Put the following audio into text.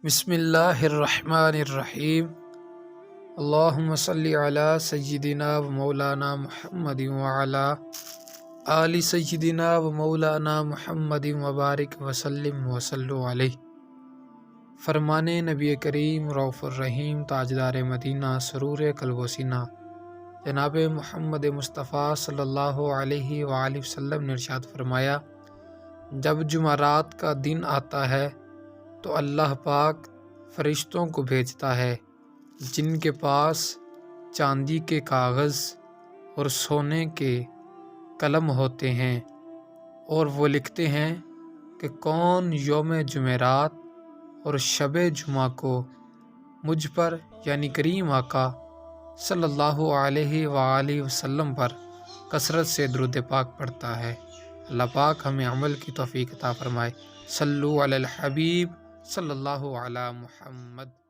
بسم اللہ الرحمن الرحیم۔ اللہم صلی علی سیدنا و مولانا محمد وعلی آل سیدنا و مولانا محمد وبارک وسلم وصلو علیہ۔ فرمان نبی کریم رؤوف الرحیم تاجدار مدینہ سرور قلب و سینہ جناب محمد مصطفیٰ صلی اللہ علیہ وآلہ وسلم نے ارشاد فرمایا، جب جمعرات کا دن آتا ہے تو اللہ پاک فرشتوں کو بھیجتا ہے جن کے پاس چاندی کے کاغذ اور سونے کے قلم ہوتے ہیں، اور وہ لکھتے ہیں کہ کون یوم جمعرات اور شب جمعہ کو مجھ پر یعنی کریم آقا صلی اللہ علیہ وآلہ وسلم پر کثرت سے درود پاک پڑھتا ہے۔ اللہ پاک ہمیں عمل کی توفیق عطا فرمائے۔ صلو علی الحبیب صلی اللہ علی محمد۔